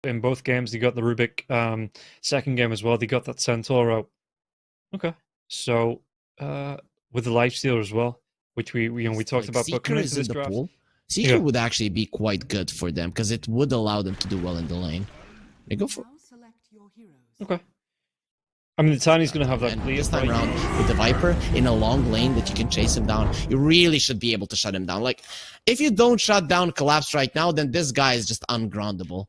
in both games. They got the Rubik second game as well. They got that Centaur out. Okay, so with the lifestealer as well, which we talked about. But Seeker coming into is in this the draft, pool. Seeker would actually be quite good for them because it would allow them to do well in the lane. They go for. Okay. I mean, the Tiny's going to have that and clear. This time around with the Viper in a long lane that you can chase him down, you really should be able to shut him down. Like, if you don't shut down Collapse right now, then this guy is just ungroundable.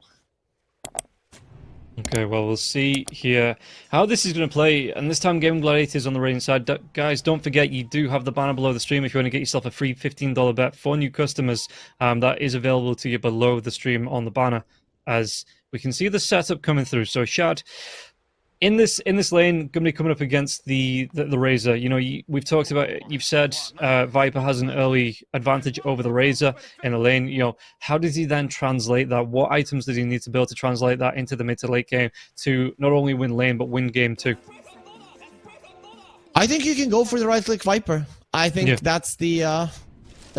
Okay, well, we'll see here how this is going to play. And this time, Gaimin Gladiators on the rating side. Guys, don't forget, you do have the banner below the stream if you want to get yourself a free $15 bet for new customers. That is available to you below the stream on the banner, as we can see the setup coming through. So, Shad, in this lane, going to be coming up against the Razor. You know, we've talked about it. You've said Viper has an early advantage over the Razor in the lane. You know, how does he then translate that? What items does he need to be able to translate that into the mid to late game to not only win lane but win game too? I think you can go for the right click Viper. I think that's the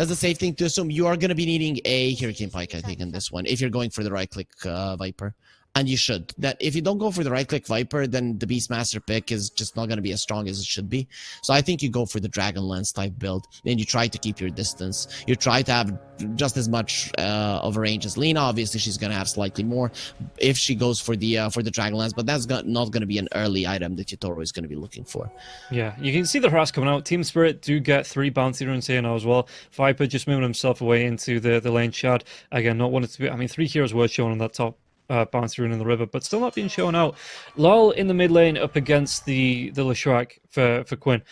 safe thing to assume. You are going to be needing a Hurricane Pike, I think, in this one if you're going for the right click Viper. And you should. That if you don't go for the right-click Viper, then the Beastmaster pick is just not going to be as strong as it should be. So I think you go for the Dragon Lance type build, and you try to keep your distance. You try to have just as much of a range as Lina. Obviously, she's going to have slightly more if she goes for the Dragon Lance, but that's not going to be an early item that Yotaro is going to be looking for. Yeah, you can see the harass coming out. Team Spirit do get 3 bounty runes here now as well. Viper just moving himself away into the lane. Shad, again, not wanted to be... I mean, 3 heroes were shown on that top bounce rune in the river, but still not being shown out. Lol in the mid lane up against the Leshrac for Quinn.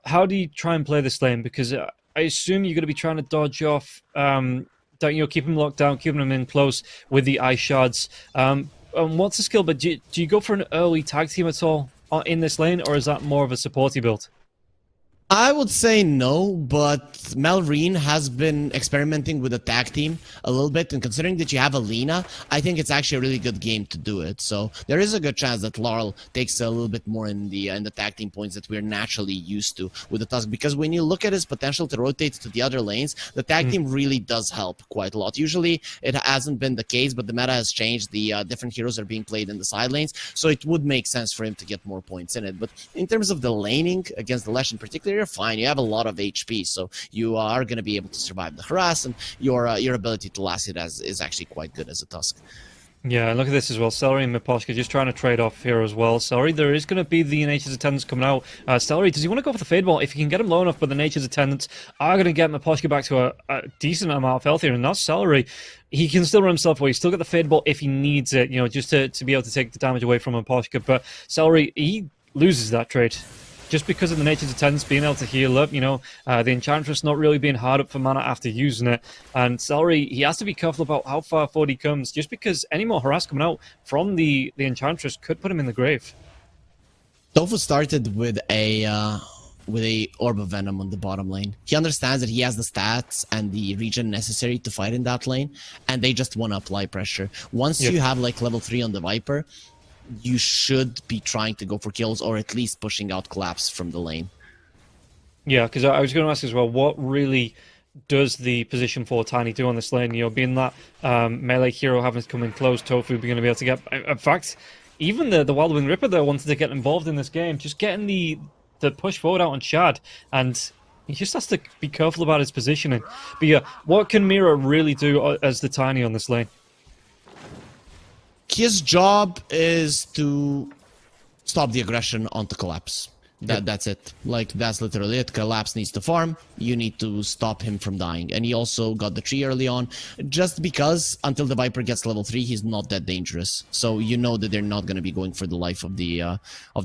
How do you try and play this lane? Because I assume you're going to be trying to dodge off, keep him locked down, keeping him in close with the ice shards. What's the skill? But do you go for an early tag team at all in this lane, or is that more of a supporty build? I would say no, but Melreen has been experimenting with the tag team a little bit, and considering that you have Alina, I think it's actually a really good game to do it. So there is a good chance that Laurel takes a little bit more in the tag team points that we're naturally used to with the Tusk, because when you look at his potential to rotate to the other lanes, the tag team really does help quite a lot. Usually it hasn't been the case, but the meta has changed. The different heroes are being played in the side lanes, so it would make sense for him to get more points in it. But in terms of the laning against the Lesh in particular, you're fine. You have a lot of HP, so you are going to be able to survive the harass, and your ability to last it is actually quite good as a Tusk. Yeah, look at this as well. Celery and Miposhka just trying to trade off here as well. Celery, there is going to be the Nature's Attendants coming out. Celery, does he want to go for the Fade Ball? If he can get him low enough, but the Nature's Attendants are going to get Miposhka back to a decent amount of health here, and that's Celery. He can still run himself away. He's still got the Fade Ball if he needs it, you know, just to be able to take the damage away from Miposhka. But Celery, he loses that trade. Just because of the Nature's Attendants being able to heal up, you know, the Enchantress not really being hard up for mana after using it. And Celery, he has to be careful about how far forward he comes, just because any more harass coming out from the Enchantress could put him in the grave. Tofu started with a Orb of Venom on the bottom lane. He understands that he has the stats and the regen necessary to fight in that lane, and they just want to apply pressure. Once you have like level 3 on the Viper, you should be trying to go for kills, or at least pushing out Collapse from the lane. Yeah, because I was going to ask as well, what really does the position for Tiny do on this lane? You know, being that melee hero having to come in close, Tofu being going to be able to get... In fact, even the Wild Wing Ripper there wanted to get involved in this game, just getting the push forward out on Shad, and he just has to be careful about his positioning. But yeah, what can Mira really do as the Tiny on this lane? His job is to stop the aggression onto Collapse. That's it. Like, that's literally it. Collapse needs to farm. You need to stop him from dying. And he also got the tree early on, just because until the Viper gets level 3, he's not that dangerous. So you know that they're not going to be going for the life of the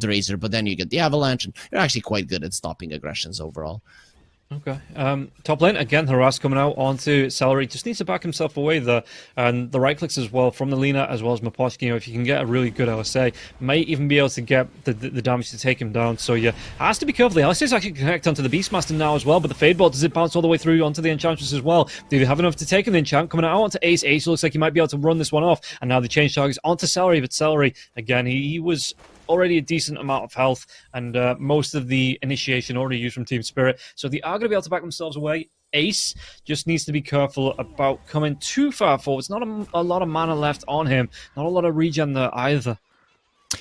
Razor. But then you get the Avalanche, and you're actually quite good at stopping aggressions overall. Okay. Top lane, again, harass coming out onto Celery. Just needs to back himself away there. And the right clicks as well from the Lina as well as Miposhka. You know, if you can get a really good LSA, might even be able to get the damage to take him down. So yeah, has to be careful. The LSA is actually connect onto the Beastmaster now as well, but the Fade Ball, does it bounce all the way through onto the Enchantress as well? Do they have enough to take him? The Enchant coming out onto Ace. Ace looks like he might be able to run this one off. And now they change targets onto Celery, but Celery, again, he was already a decent amount of health, and most of the initiation already used from Team Spirit, so they are going to be able to back themselves away. Ace just needs to be careful about coming too far forward. It's not a lot of mana left on him. Not a lot of regen there either.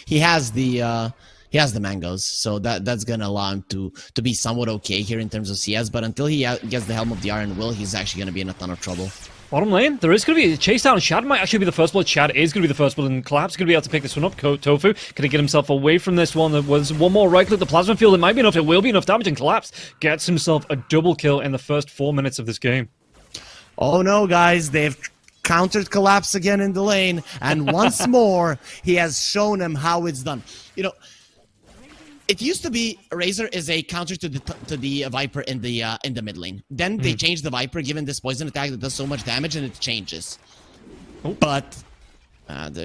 He has the mangoes, so that's gonna allow him to be somewhat okay here in terms of CS. But until he gets the Helm of the Iron Will, he's actually gonna be in a ton of trouble. Bottom lane, there is going to be a chase down. Shad might actually be the first blood. Shad is going to be the first blood, and Collapse is going to be able to pick this one up. Tofu can he get himself away from this one? There was one more right click. The plasma field, it might be enough. It will be enough damage, and Collapse gets himself a double kill in the first 4 minutes of this game. Oh no, guys, they've countered Collapse again in the lane, and once more he has shown him how it's done. You know, it used to be Razor is a counter to the Viper in the mid lane. Then they changed the Viper, given this poison attack that does so much damage, and it changes. Oh. But and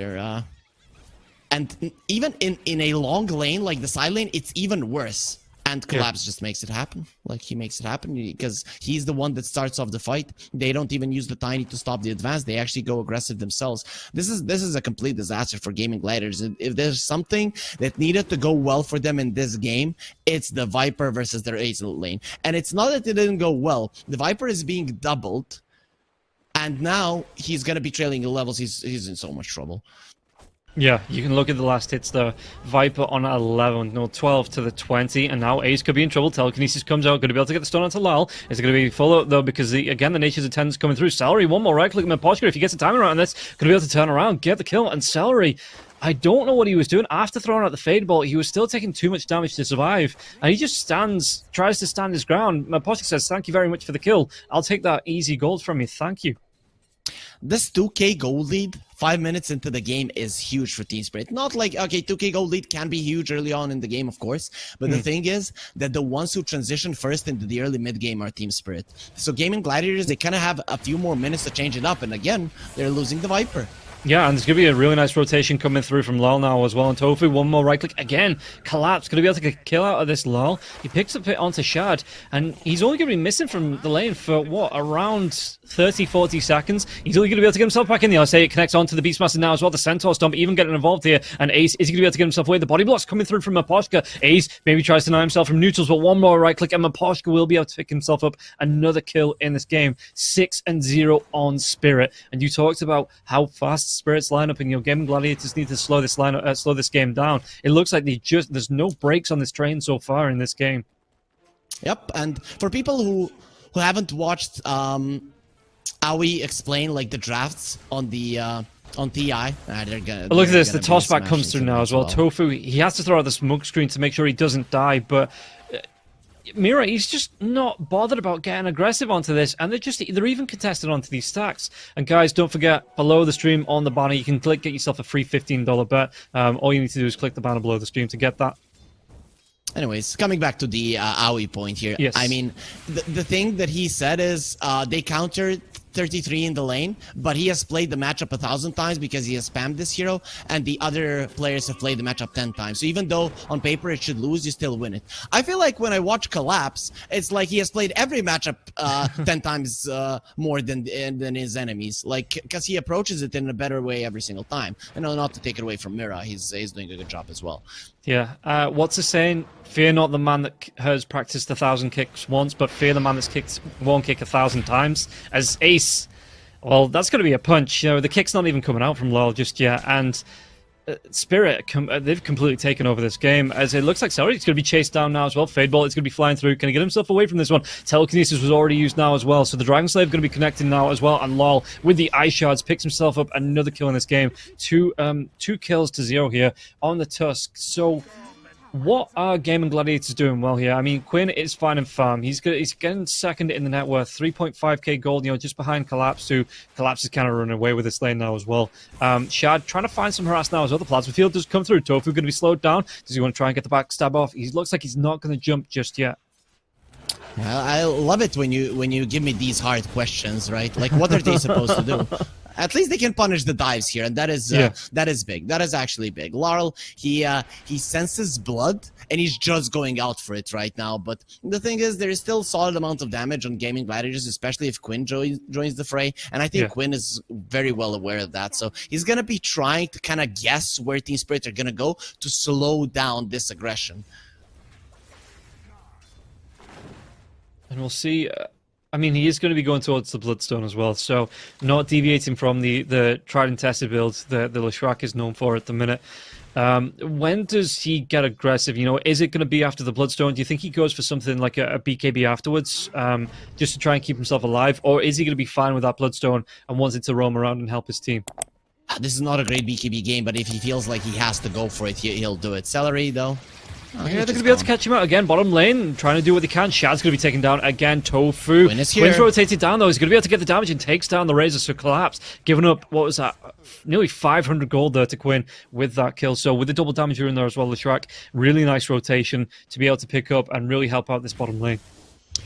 even in a long lane like the side lane, it's even worse. And Collapse just makes it happen. Like, he makes it happen because he's the one that starts off the fight. They don't even use the Tiny to stop the advance. They actually go aggressive themselves. This is a complete disaster for Gaimin Gladiators. If there's something that needed to go well for them in this game, it's the Viper versus their Ace lane. And it's not that it didn't go well. The Viper is being doubled, and now he's going to be trailing the levels. He's in so much trouble. Yeah, you can look at the last hits there. Viper on 11, no, 12 to the 20, and now Ace could be in trouble. Telekinesis comes out, going to be able to get the stun onto Lal. It's going to be full out, though, because, again, the Nature's Attendance coming through. Celery, one more right-click, Miposhka, if he gets the timing right on this, going to be able to turn around, get the kill, and Celery, I don't know what he was doing. After throwing out the Fade Ball, he was still taking too much damage to survive, and he just tries to stand his ground. Miposhka says, thank you very much for the kill. I'll take that easy gold from you, thank you. This 2k gold lead 5 minutes into the game is huge for Team Spirit. Not like, okay, 2k gold lead can be huge early on in the game, of course, but the thing is that the ones who transition first into the early mid game are Team Spirit. So Gaimin Gladiators, they kind of have a few more minutes to change it up, and again, they're losing the Viper. Yeah, and there's going to be a really nice rotation coming through from Lal now as well. And Tofu, one more right click. Again, Collapse. Going to be able to get a kill out of this Lal. He picks up it onto Shad. And he's only going to be missing from the lane for, what, around 30, 40 seconds. He's only going to be able to get himself back in the RSA. It connects onto the Beastmaster now as well. The Centaur Stomp even getting involved here. And Ace, is he going to be able to get himself away? The body block's coming through from Miposhka. Ace maybe tries to deny himself from neutrals, but one more right click. And Miposhka will be able to pick himself up another kill in this game. 6-0 on Spirit. And you talked about how fast Spirit's lineup in Gaimin Gladiators need to slow this game down. It looks like there's no brakes on this train so far in this game. Yep, and for people who haven't watched Aoi explain like the drafts on the on TI, look at this. The tossback comes through now as well. Tofu, he has to throw out the smoke screen to make sure he doesn't die, but Mira, he's just not bothered about getting aggressive onto this, and they're even contested onto these stacks. And guys, don't forget, below the stream on the banner, you can get yourself a free $15 bet. All you need to do is click the banner below the stream to get that. Anyways, coming back to the Aoi point here. Yes. I mean, the thing that he said is they countered 33 in the lane, but he has played the matchup 1,000 times because he has spammed this hero, and the other players have played the matchup 10 times. So even though on paper it should lose, you still win it. I feel like when I watch Collapse, it's like he has played every matchup 10 times more than his enemies, like, because he approaches it in a better way every single time. And not to take it away from Mira, he's doing a good job as well. Yeah, what's the saying? Fear not the man that has practiced 1,000 kicks once, but fear the man that's kicked one kick 1,000 times. As Ace, well, that's going to be a punch. You know, the kick's not even coming out from Lal just yet, and Spirit, they've completely taken over this game, as it looks like Celery's going to be chased down now as well. Fade Ball is going to be flying through. Can he get himself away from this one? Telekinesis was already used now as well, so the Dragon Slave going to be connecting now as well, and Lal, with the Ice Shards, picks himself up another kill in this game. Two kills to 0 here on the Tusk. So what are Gaimin Gladiators doing well here? I mean, Quinn is fine and farm. He's getting second in the net worth, 3.5k gold, just behind Collapse, who Collapse is kind of running away with this lane now as well. Shad trying to find some harass now as well. The plasma field does come through. Tofu going to be slowed down. Does he want to try and get the backstab off? He looks like he's not going to jump just yet. I love it when you give me these hard questions, right? Like, what are they supposed to do? At least they can punish the dives here, and that is big. That is actually big. Laurel, he senses blood, and he's just going out for it right now. But the thing is, there is still solid amount of damage on Gaimin Gladiators, especially if Quinn joins the fray. And I think Quinn is very well aware of that. So he's gonna be trying to kind of guess where Team Spirit are gonna go to slow down this aggression. And we'll see. I mean, he is going to be going towards the Bloodstone as well, so not deviating from the tried and tested builds that the Leshrac is known for at the minute. When does he get aggressive? You know, is it going to be after the Bloodstone? Do you think he goes for something like a BKB afterwards, just to try and keep himself alive? Or is he going to be fine with that Bloodstone and wanting to roam around and help his team? This is not a great BKB game, but if he feels like he has to go for it, he'll do it. Celery, though. Yeah, they're going to be able to catch him out again. Bottom lane, trying to do what they can. Shad's going to be taken down again. Tofu. Quinn is here. Quinn's rotated down, though. He's going to be able to get the damage and takes down the Razor, so Collapse, giving up, what was that? Nearly 500 gold there to Quinn with that kill. So with the double damage in there as well, Leshrac, really nice rotation to be able to pick up and really help out this bottom lane.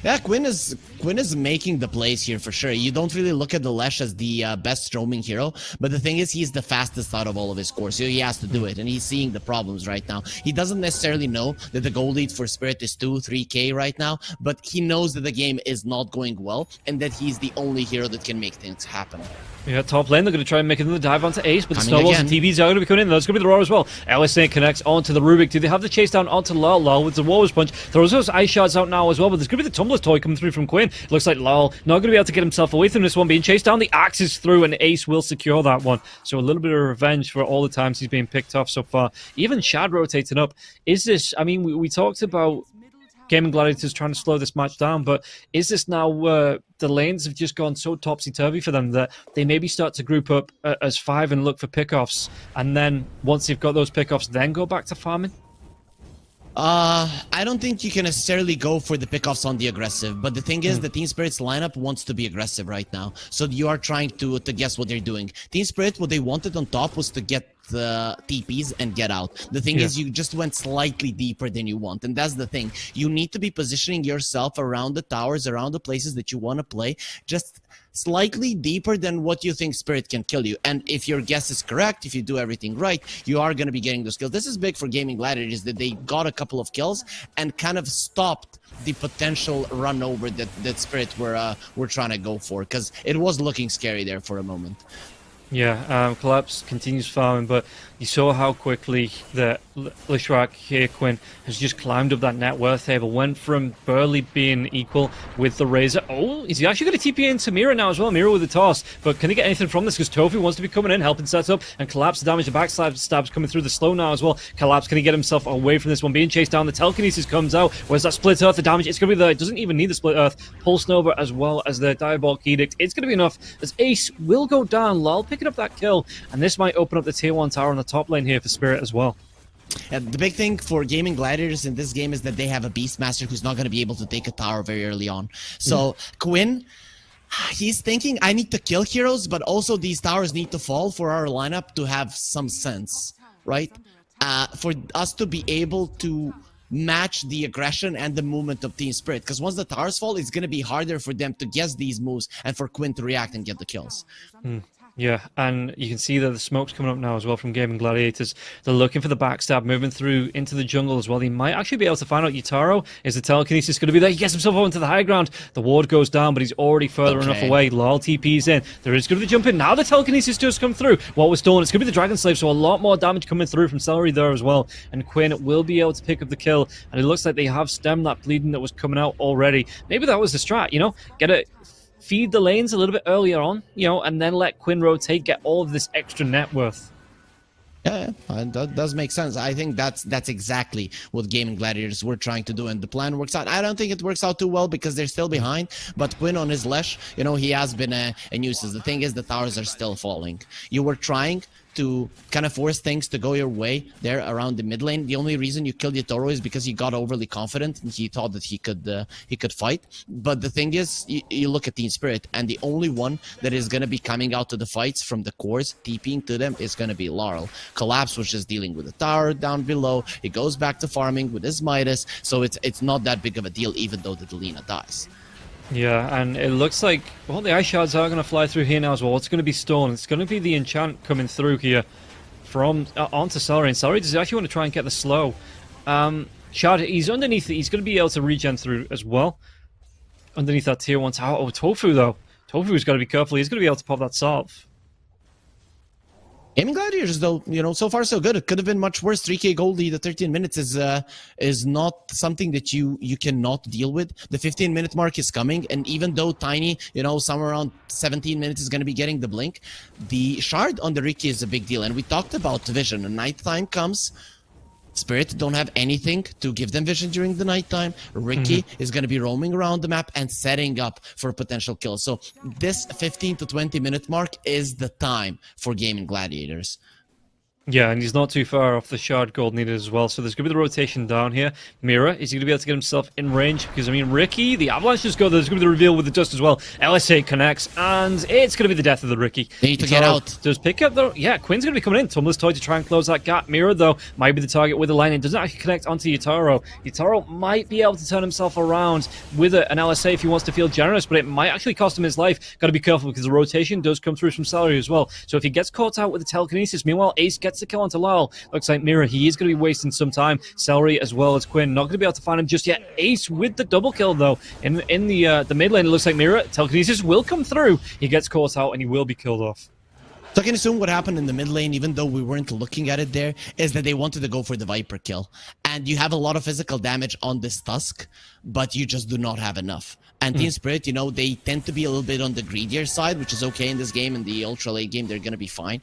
Yeah, Quinn is making the plays here for sure. You don't really look at the Lesh as the best roaming hero, but the thing is, he's the fastest out of all of his cores, so he has to do it, and he's seeing the problems right now. He doesn't necessarily know that the goal lead for Spirit is 2-3k right now, but he knows that the game is not going well, and that he's the only hero that can make things happen. Yeah, top lane, they're going to try and make another dive onto Ace, but the Coming snowballs again. and TBs are going to be coming in. There's going to be the Roar as well. LSA connects onto the Rubik. Do they have the chase down onto Lal? Lal with the Warriors Punch. There's those Ice Shards out now as well, but there's going to be the Tumbler's Toy coming through from Quinn. Looks like Lal not going to be able to get himself away from this one, being chased down. The Axe is through, and Ace will secure that one. So a little bit of revenge for all the times he's been picked off so far. Even Shad rotating up. Is this, I mean, we talked about Gaimin Gladiators trying to slow this match down, but is this now the lanes have just gone so topsy-turvy for them that they maybe start to group up as 5 and look for pickoffs, and then once they've got those pickoffs, then go back to farming? I don't think you can necessarily go for the pickoffs on the aggressive, but the thing is, the Team Spirit's lineup wants to be aggressive right now, so you are trying to guess what they're doing. Team Spirit, what they wanted on top was to get the TPs and get out. The thing is, you just went slightly deeper than you want, and that's the thing. You need to be positioning yourself around the towers, around the places that you want to play, just slightly deeper than what you think Spirit can kill you. And if your guess is correct, if you do everything right, you are going to be getting those kills. This is big for Gaimin Gladiators, that they got a couple of kills and kind of stopped the potential run over that Spirit were trying to go for, because it was looking scary there for a moment. Yeah, Collapse continues farming, but you saw how quickly the Leshrac here, Quinn, has just climbed up that net worth table, went from barely being equal with the Razor. Oh, is he actually going to TP into Mira now as well? Mira with the toss, but can he get anything from this? Because Tofu wants to be coming in, helping set up, and Collapse the damage, the backstabs coming through the slow now as well. Collapse, can he get himself away from this one? Being chased down, the telekinesis comes out. Where's that split earth? The damage, it's going to be there. It doesn't even need the split earth. Pulse Nova as well as the Diabolic Edict. It's going to be enough as Ace will go down. Lal picking up that kill, and this might open up the tier 1 tower on the top lane here for Spirit as well. The big thing for Gaimin Gladiators in this game is that they have a Beastmaster who's not going to be able to take a tower very early on. So Quinn, he's thinking, I need to kill heroes, but also these towers need to fall for our lineup to have some sense, right? For us to be able to match the aggression and the movement of Team Spirit, because once the towers fall, it's going to be harder for them to guess these moves and for Quinn to react and get the kills. Yeah, and you can see that the smoke's coming up now as well from Gaimin Gladiators. They're looking for the backstab, moving through into the jungle as well. They might actually be able to find out Yutaro. Is the telekinesis going to be there? He gets himself onto the high ground. The ward goes down, but he's already further enough away. Lal TP's in. There is going to be the jump in. Now the telekinesis just come through. What was stolen? It's going to be the Dragon Slave, so a lot more damage coming through from Celery there as well. And Quinn will be able to pick up the kill. And it looks like they have stemmed that bleeding that was coming out already. Maybe that was the strat, you know? Get it. Feed the lanes a little bit earlier on, you know, and then let Quinn rotate, get all of this extra net worth. Yeah, that does make sense. I think that's exactly what Gaimin Gladiators were trying to do, and the plan works out. I don't think it works out too well because they're still behind, but Quinn on his Lesh, you know, he has been a nuisance. The thing is, the towers are still falling. You were trying to kind of force things to go your way there around the mid lane. The only reason you killed Yutaro is because he got overly confident and he thought that he could fight. But the thing is, you look at Team Spirit, and the only one that is going to be coming out to the fights from the cores, TPing to them, is going to be Laurel. Collapse was just dealing with the tower down below. He goes back to farming with his Midas, so it's not that big of a deal, even though the Delina dies. Yeah, and it looks like, well, the Ice Shards are going to fly through here now as well. It's going to be Stone. It's going to be the enchant coming through here from onto Celery. And Celery does actually want to try and get the slow. Shard, he's underneath it. He's going to be able to regen through as well. Underneath that tier 1 tower. Oh, Tofu, though. Tofu's got to be careful. He's going to be able to pop that salve. Gaimin Gladiators, though, so far so good. It could have been much worse. 3K gold lead at 13 minutes is not something that you cannot deal with. The 15-minute mark is coming, and even though Tiny, somewhere around 17 minutes is going to be getting the blink, the shard on the Riki is a big deal. And we talked about vision. When nighttime comes, Spirit don't have anything to give them vision during the nighttime. Ricky is going to be roaming around the map and setting up for a potential kill. So this 15 to 20 minute mark is the time for Gaimin Gladiators. Yeah, and he's not too far off the shard gold needed as well. So there's going to be the rotation down here. Mira, is he going to be able to get himself in range? Because, I mean, Ricky, the Avalanche just go. There's going to be the reveal with the dust as well. LS8 connects, and it's going to be the death of the Ricky. They need to get out. Does pick up, though? Yeah, Quinn's going to be coming in. Tumblr's toy to try and close that gap. Mira, though, might be the target with the line. It doesn't actually connect onto Yutaro. Yutaro might be able to turn himself around with an LSA if he wants to feel generous, but it might actually cost him his life. Got to be careful because the rotation does come through from Celery as well. So if he gets caught out with the telekinesis, meanwhile, Ace gets the kill onto Lyle. Looks like Mira, he is going to be wasting some time. Celery as well as Quinn, not going to be able to find him just yet. Ace with the double kill, though. In the mid lane, it looks like Mira, telekinesis will come through. He gets caught out and he will be killed off. So I can assume what happened in the mid lane, even though we weren't looking at it there, is that they wanted to go for the Viper kill. And you have a lot of physical damage on this Tusk, but you just do not have enough. And Team Spirit, they tend to be a little bit on the greedier side, which is okay in this game. In the ultra late game, they're going to be fine.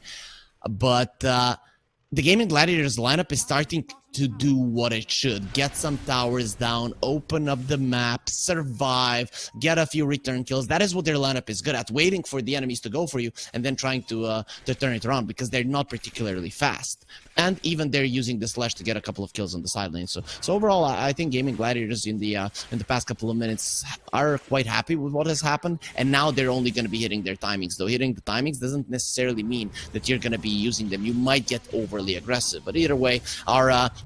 But the Gaimin Gladiators lineup is starting to do what it should. Get some towers down, open up the map, survive, get a few return kills. That is what their lineup is good at, waiting for the enemies to go for you and then trying to turn it around, because they're not particularly fast. And even they're using the slash to get a couple of kills on the side lane. So overall, I think Gaimin Gladiators in the past couple of minutes are quite happy with what has happened. And now they're only going to be hitting their timings. Though hitting the timings doesn't necessarily mean that you're going to be using them. You might get overly aggressive. But either way,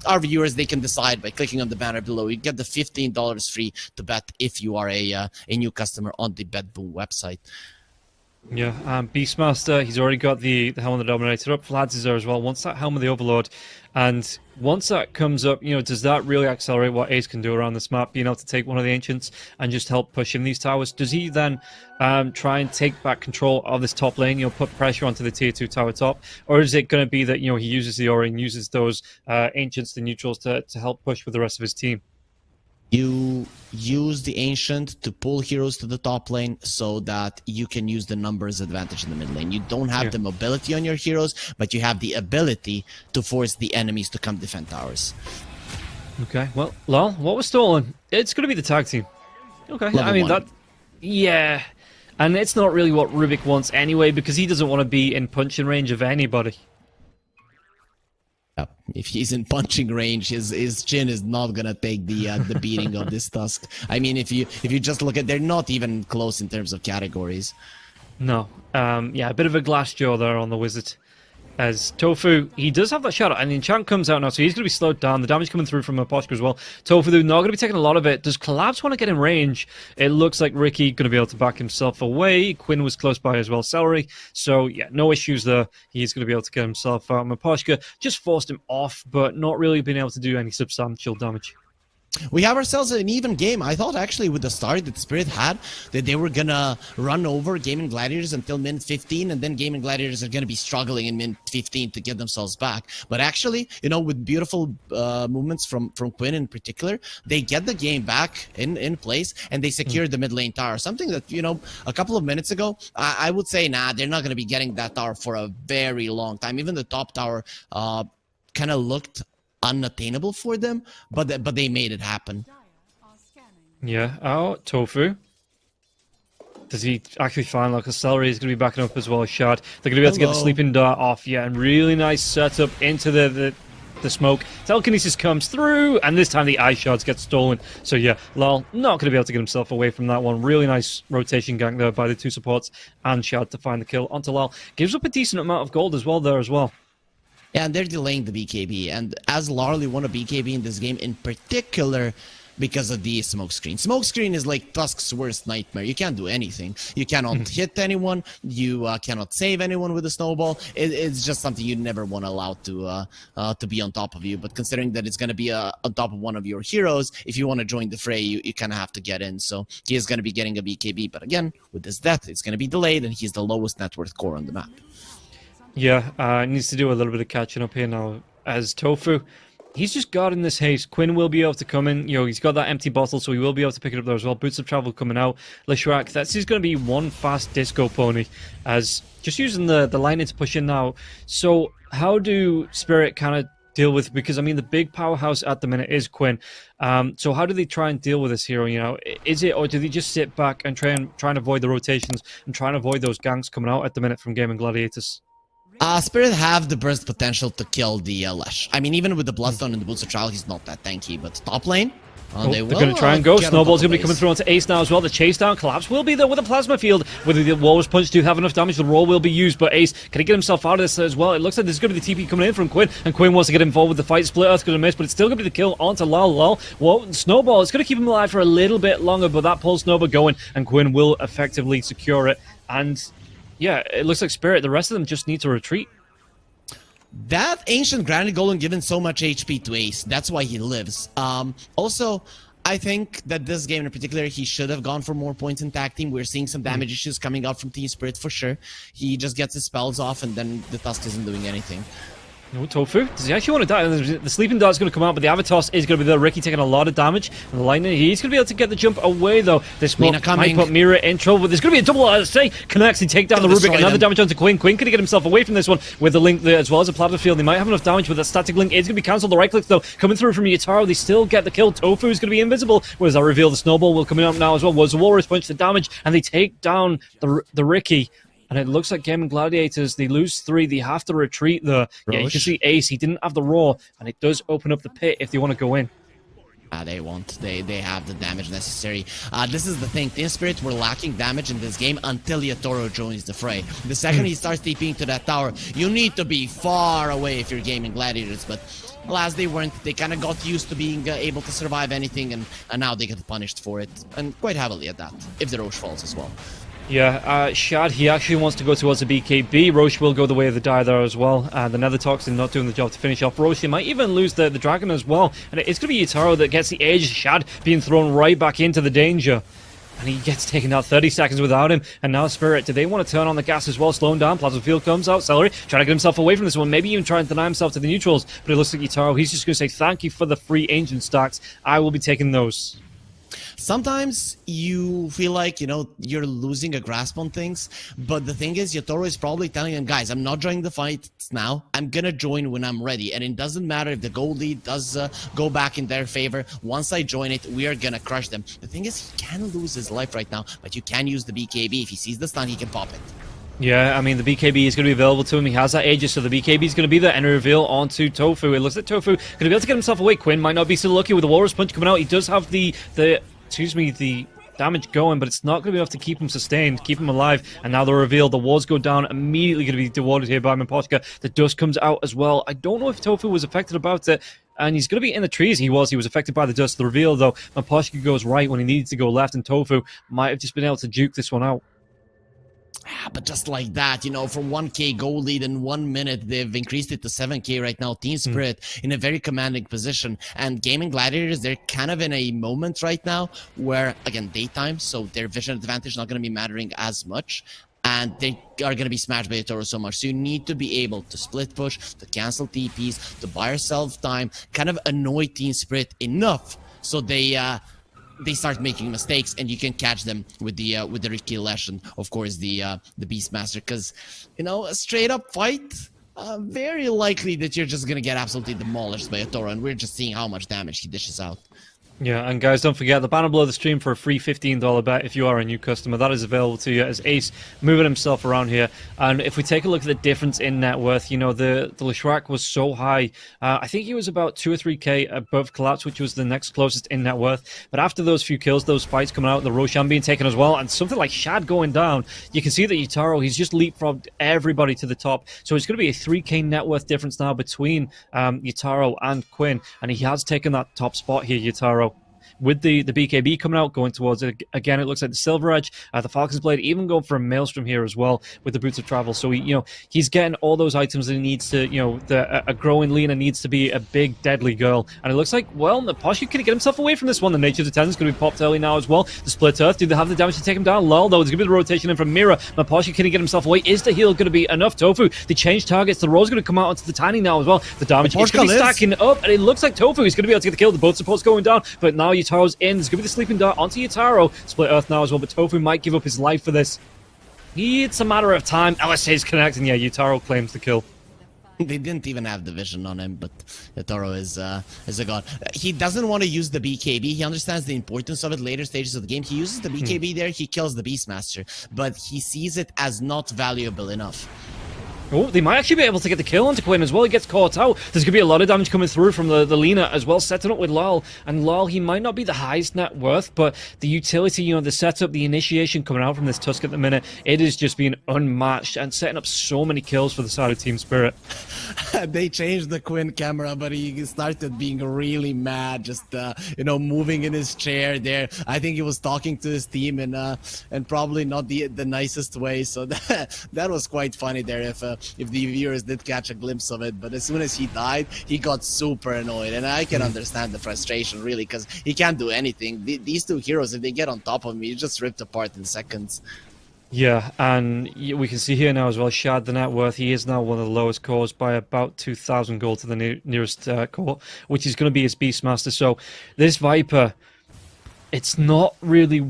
our viewers, they can decide by clicking on the banner below. You get the $15 free to bet if you are a new customer on the Betboom website. Yeah, Beastmaster, he's already got the Helm of the Dominator up. Vlads is there as well. Once that Helm of the Overlord, and once that comes up, does that really accelerate what Ace can do around this map, being able to take one of the Ancients and just help push in these towers? Does he then try and take back control of this top lane, put pressure onto the tier 2 tower top? Or is it going to be that, he uses the Aura and uses those Ancients, the neutrals, to help push with the rest of his team? You use the Ancient to pull heroes to the top lane so that you can use the numbers advantage in the mid lane. You don't have the mobility on your heroes, but you have the ability to force the enemies to come defend towers. Okay, well, Lal, what was stolen? It's going to be the tag team. Okay, I mean, that... Yeah, and it's not really what Rubik wants anyway, because he doesn't want to be in punching range of anybody. If he's in punching range, his chin is not gonna take the beating of this Tusk. I mean, if you just look at, they're not even close in terms of categories. No, yeah, a bit of a glass jaw there on the wizard. As Tofu, he does have that shadow, and the enchant comes out now, so he's going to be slowed down. The damage coming through from Aposhka as well. Tofu, though, not going to be taking a lot of it. Does Collapse want to get in range? It looks like Ricky going to be able to back himself away. Quinn was close by as well, Celery. So, yeah, no issues there. He's going to be able to get himself out. Aposhka just forced him off, but not really being able to do any substantial damage. We have ourselves an even game. I thought actually with the start that Spirit had, that they were gonna run over Gaimin Gladiators until minute 15, and then Gaimin Gladiators are gonna be struggling in minute 15 to get themselves back. But actually, with beautiful movements from Quinn in particular, they get the game back in place, and they secure the mid lane tower. Something that, a couple of minutes ago, I would say, nah, they're not gonna be getting that tower for a very long time. Even the top tower kind of looked unattainable for them, but they made it happen. Yeah. Oh, Tofu. Does he actually find like a Celery is going to be backing up as well as Shard? They're going to be able to get the sleeping dart off. Yeah, and really nice setup into the smoke. Telekinesis comes through, and this time the Ice Shards get stolen. So yeah, Lal not going to be able to get himself away from that one. Really nice rotation gank there by the two supports and Shard to find the kill onto Lal. Gives up a decent amount of gold as well there as well. Yeah, and they're delaying the BKB. And as Larley won a BKB in this game, in particular, because of the smokescreen. Smokescreen is like Tusk's worst nightmare. You can't do anything. You cannot hit anyone. You cannot save anyone with a snowball. It's just something you never want to allow to be on top of you. But considering that it's going to be on top of one of your heroes, if you want to join the fray, you kind of have to get in. So he is going to be getting a BKB. But again, with this death, it's going to be delayed, and he's the lowest net worth core on the map. Yeah, needs to do a little bit of catching up here now. As Tofu, he's just guarding this haste. Quinn will be able to come in. You know, he's got that empty bottle, so he will be able to pick it up there as well. Boots of Travel coming out. Leshrac, that's just going to be one fast disco pony. As just using the lightning to push in now. So how do Spirit kind of deal with, because I mean the big powerhouse at the minute is Quinn. So how do they try and deal with this hero? You know, is it, or do they just sit back and try and avoid the rotations and try and avoid those ganks coming out at the minute from Gaimin Gladiators? Spirit have the burst potential to kill the Lesh. I mean, even with the Bloodstone and the Boots of Trial, he's not that tanky. But top lane, they're going to try and go. Snowball's going to be coming through onto Ace now as well. The chase down. Collapse will be there with a Plasma Field. Whether the Walrus Punch do have enough damage, the roll will be used. But Ace, can he get himself out of this as well? It looks like there's going to be the TP coming in from Quinn. And Quinn wants to get involved with the fight. Split Earth going to miss, but it's still going to be the kill onto Lal. Well, Snowball, it's going to keep him alive for a little bit longer, but that pulls Snowball going, and Quinn will effectively secure it. And yeah, it looks like Spirit, the rest of them just need to retreat. That Ancient Granite Golem given so much HP to Ace. That's why he lives. Also, I think that this game in particular, he should have gone for more points in tag team. We're seeing some damage issues coming out from Team Spirit for sure. He just gets his spells off and then the Tusk isn't doing anything. No, Tofu, does he actually want to die? The Sleeping Dart's going to come out, but the Avatos is going to be there. Ricky taking a lot of damage. And the Lightning, he's going to be able to get the jump away, though. This might put Mira in trouble, but there's going to be a double, connects and take down the Rubik. Another damage onto Quinn. Quinn could get himself away from this one with the Link there, as well as a Plasma Field. They might have enough damage, but that Static Link is going to be cancelled. The right clicks, though, coming through from Yataro. They still get the kill. Tofu is going to be invisible. Whereas that reveal, the Snowball will come up now as well. Was the Walrus Punch the damage, and they take down the Ricky. And it looks like Gaimin Gladiators, they lose 3. They have to retreat there. Yeah, you can see Ace, he didn't have the Roar, and it does open up the pit if they want to go in. They won't. They have the damage necessary. This is the thing. Team Spirit were lacking damage in this game until Yatoro joins the fray. The second he starts TPing to that tower, you need to be far away if you're Gaimin Gladiators. But alas, they weren't. They kind of got used to being able to survive anything, and now they get punished for it. And quite heavily at that, if the Roche falls as well. Yeah, Shad, he actually wants to go towards the BKB. Roche will go the way of the die there as well. The Nether Toxin not doing the job to finish off Roche. He might even lose the Dragon as well. And it's going to be Yataro that gets the edge. Shad being thrown right back into the danger. And he gets taken out 30 seconds without him. And now Spirit, do they want to turn on the gas as well? Slowing down. Plasma Field comes out. Celery trying to get himself away from this one. Maybe even trying to deny himself to the neutrals. But it looks like Yataro, he's just going to say, thank you for the free ancient stacks. I will be taking those. Sometimes you feel like, you know, you're losing a grasp on things, but the thing is, Yatoro is probably telling them, guys, I'm not joining the fight now. I'm gonna join when I'm ready, and it doesn't matter if the gold lead does go back in their favor. Once I join it, we are gonna crush them. The thing is, he can lose his life right now, but you can use the BKB. If he sees the stun, he can pop it. Yeah, I mean, the BKB is going to be available to him. He has that Aegis, so the BKB is going to be there. And a reveal onto Tofu. It looks like Tofu going to be able to get himself away. Quinn might not be so lucky with the Walrus Punch coming out. He does have the damage going, but it's not going to be enough to keep him sustained, keep him alive. And now the reveal, the wards go down, immediately going to be dewarded here by Miposhka. The dust comes out as well. I don't know if Tofu was affected about it, and he's going to be in the trees. He was affected by the dust. The reveal, though, Miposhka goes right when he needed to go left, and Tofu might have just been able to juke this one out. But just like that, you know, from 1k gold lead in 1 minute, they've increased it to 7k right now. Team Spirit in a very commanding position. And Gaimin Gladiators, they're kind of in a moment right now where, again, daytime, so their vision advantage is not going to be mattering as much. And they are going to be smashed by Yatoro so much. So you need to be able to split push, to cancel TPs, to buy yourself time, kind of annoy Team Spirit enough so they start making mistakes, and you can catch them with the Ricky Lash and of course the Beastmaster, because you know, a straight up fight, very likely that you're just gonna get absolutely demolished by Yatoro, and we're just seeing how much damage he dishes out. Yeah, and guys, don't forget the banner below the stream for a free $15 bet if you are a new customer. That is available to you as Ace moving himself around here. And if we take a look at the difference in net worth, you know, the Leshrac was so high. I think he was about 2 or 3k above Collapse, which was the next closest in net worth. But after those few kills, those fights coming out, the Roshan being taken as well, and something like Shad going down, you can see that Yataro, he's just leapfrogged everybody to the top. So it's going to be a 3k net worth difference now between Yataro and Quinn. And he has taken that top spot here, Yataro. with the BKB coming out, going towards it again. It looks like the Silver Edge, the Falcon's Blade, even going for a Maelstrom here as well with the Boots of Travel. So he's getting all those items that he needs to. A growing Lina needs to be a big deadly girl, and it looks like Miposhka can get himself away from this one. The Nature's Attendant is going to be popped early now as well. The Split Earth, do they have the damage to take him down? Lol, though, there's going to be the rotation in from Mira. Miposhka can he get himself away? Is the heal going to be enough? Tofu, they change targets. The roll's going to come out onto the Tiny now as well. The damage is going to be stacking up, and it looks like Tofu is going to be able to get the kill. The both supports going down, but now Yutaro's in. There's going to be the Sleeping Dart onto Yutaro. Split Earth now as well, but Tofu might give up his life for this. It's a matter of time. LSA is connecting. Yeah, Yutaro claims the kill. They didn't even have the vision on him, but Yutaro is a god. He doesn't want to use the BKB. He understands the importance of it later stages of the game. He uses the BKB there, he kills the Beastmaster, but he sees it as not valuable enough. Oh, they might actually be able to get the kill onto Quinn as well. He gets caught out. There's going to be a lot of damage coming through from the Lina as well, setting up with Lol. And Lol, he might not be the highest net worth, but the utility, the setup, the initiation coming out from this Tusk at the minute, it is just being unmatched and setting up so many kills for the side of Team Spirit. They changed the Quinn camera, but he started being really mad, just moving in his chair there. I think he was talking to his team and probably not the nicest way. So that was quite funny there if the viewers did catch a glimpse of it. But as soon as he died, he got super annoyed, and I can understand the frustration really, because he can't do anything. These two heroes, if they get on top of me, you just ripped apart in seconds. Yeah, and we can see here now as well, Shad, the net worth, he is now one of the lowest cores by about 2,000 gold to the nearest core, which is going to be his Beastmaster. So this Viper, it's not really,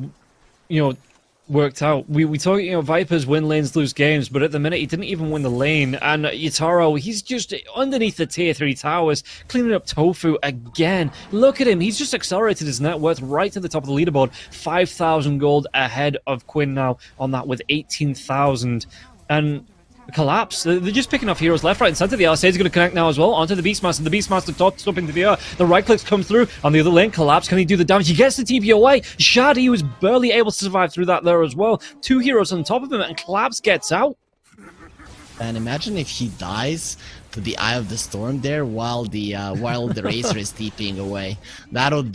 worked out. We talk, Vipers win lanes, lose games, but at the minute he didn't even win the lane. And Yutaro, he's just underneath the tier 3 towers, cleaning up Tofu again. Look at him, he's just accelerated his net worth right to the top of the leaderboard. 5,000 gold ahead of Quinn now on that with 18,000. And Collapse, they're just picking off heroes left, right, and center. The LSA is going to connect now as well onto the Beastmaster. The Beastmaster tossed up into the air. The right clicks come through on the other lane. Collapse, can he do the damage? He gets the TP away. Shad, he was barely able to survive through that there as well. 2 heroes on top of him, and Collapse gets out. And imagine if he dies to the Eye of the Storm there while the Racer is TPing away. That would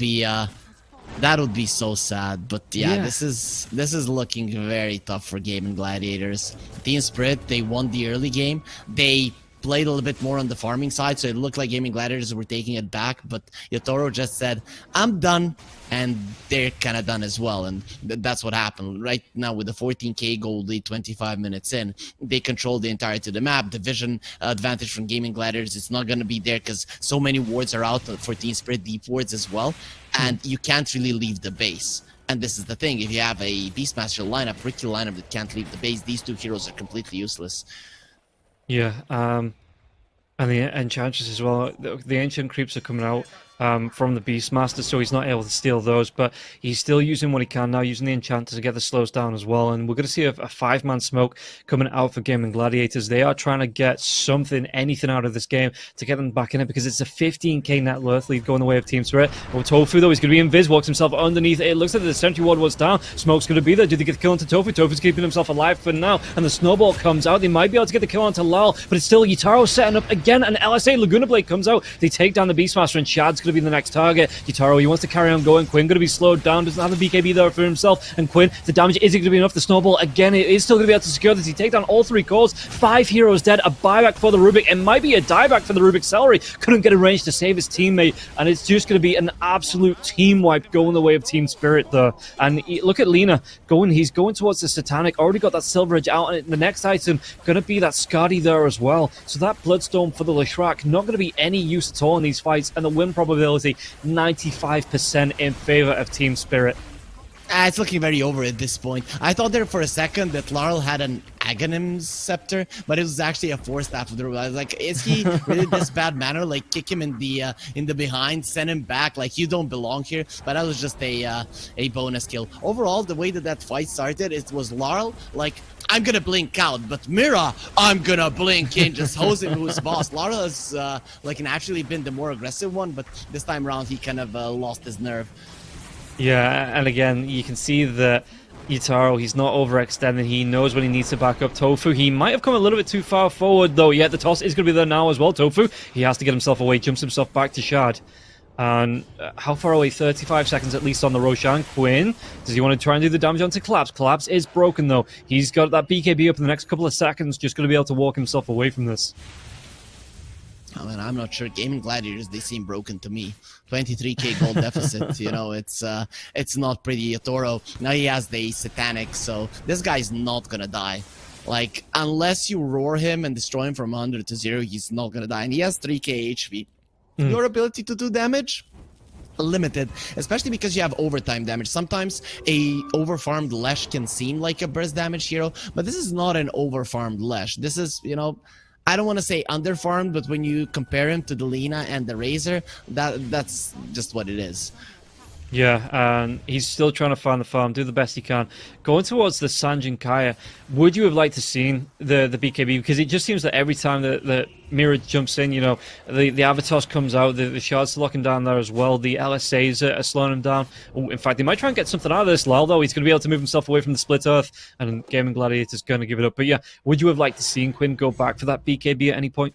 be so sad. But yeah, this is looking very tough for Gaimin Gladiators. Team Spirit, they won the early game. They played a little bit more on the farming side, so it looked like Gaimin Gladiators were taking it back, but Yutaro just said, I'm done, and they're kind of done as well, and that's what happened. Right now, with the 14k gold lead 25 minutes in, they control the entirety of the map. The vision advantage from Gaimin Gladiators is not going to be there because so many wards are out for Team Spirit, deep wards as well, and you can't really leave the base. And this is the thing, if you have a Beastmaster lineup, Ricky lineup that can't leave the base, these two heroes are completely useless. Yeah, and the Enchantress as well. The Ancient Creeps are coming out from the Beastmaster, so he's not able to steal those, but he's still using what he can now, using the Enchanter to get the slows down as well. And we're going to see a 5-man smoke coming out for Gaimin Gladiators. They are trying to get something, anything out of this game to get them back in it, because it's a 15k net worth lead going the way of Team Spirit. Oh, Tofu, though, he's going to be invis, walks himself underneath. It looks like the sentry ward was down. Smoke's going to be there. Do they get the kill onto Tofu? Tofu's keeping himself alive for now, and the snowball comes out. They might be able to get the kill onto Lal, but it's still Yutaro setting up again, and LSA Laguna Blade comes out. They take down the Beastmaster, and Shad's going to be the next target. Yutaro, he wants to carry on going. Quinn going to be slowed down, doesn't have the BKB there for himself, and Quinn, the damage isn't going to be enough. The snowball again, it is still going to be able to secure this. He take down all 3 cores. 5 heroes dead, a buyback for the Rubik. It might be a dieback for the Rubik. Celery couldn't get a range to save his teammate, and it's just going to be an absolute team wipe going the way of Team Spirit there. And look at Lina he's going towards the Satanic, already got that Silver Edge out, and the next item going to be that Scotty there as well. So that Bloodstone for the Leshrac not going to be any use at all in these fights, and the win probability 95% in favor of Team Spirit. It's looking very over at this point. I thought there for a second that Laurel had an Aghanim Scepter, but it was actually a 4-staff of the rule. I was like, is he really this bad manner? Like, kick him in the behind, send him back, like, you don't belong here. But that was just a bonus kill. Overall, the way that fight started, it was Laurel, like, I'm gonna blink out, but Mira, I'm gonna blink in, just hose him who's boss. Laurel has actually been the more aggressive one, but this time around he kind of lost his nerve. Yeah, and again, you can see that Yutaro, he's not overextending. He knows when he needs to back up Tofu. He might have come a little bit too far forward, though. Yeah, the toss is going to be there now as well. Tofu, he has to get himself away, jumps himself back to Shad. And how far away? 35 seconds at least on the Roshan. Quinn, does he want to try and do the damage onto Collapse? Collapse is broken though. He's got that BKB up in the next couple of seconds, just going to be able to walk himself away from this. I mean, I'm not sure. Gaimin Gladiators, they seem broken to me. 23k gold deficit, you know, it's not pretty. Otoro, now he has the Satanic, so this guy's not gonna die. Like, unless you roar him and destroy him from 100 to 0, he's not gonna die. And he has 3k HP. Your ability to do damage? Limited, especially because you have overtime damage. Sometimes a overfarmed Lesh can seem like a burst damage hero, but this is not an overfarmed Lesh. This is, you know, I don't want to say underfarmed, but when you compare him to the Lina and the Razor, that's just what it is. Yeah, and he's still trying to find the farm, do the best he can. Going towards the Sanjin Kaya, would you have liked to seen the BKB? Because it just seems that every time the Mirror jumps in, you know, the Avatos comes out, the Shard's locking down there as well, the LSAs are slowing him down. Oh, in fact, they might try and get something out of this, Lal, though. He's going to be able to move himself away from the Split Earth, and Gaimin Gladiator's going to give it up. But yeah, would you have liked to seen Quinn go back for that BKB at any point?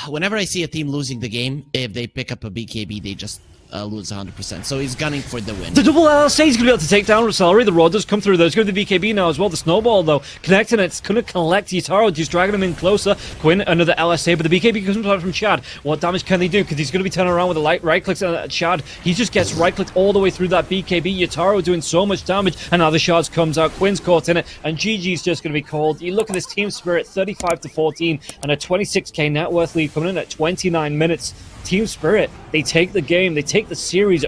Whenever I see a team losing the game, if they pick up a BKB, they just lose 100%. So he's gunning for the win. The double LSA is going to be able to take down Celery. The Rod does come through. There's going to be the BKB now as well. The Snowball, though, connecting it. It's going to collect Yutaro, just dragging him in closer. Quinn, another LSA, but the BKB comes out from Chad. What damage can they do? Because he's going to be turning around with a light right clicks at Chad. He just gets right clicked all the way through that BKB. Yutaro doing so much damage, and now the Shards comes out. Quinn's caught in it, and GG's just going to be called. You look at this team spirit, 35-14, and a 26k net worth lead coming in at 29 minutes. Team Spirit, they take the game, they take the series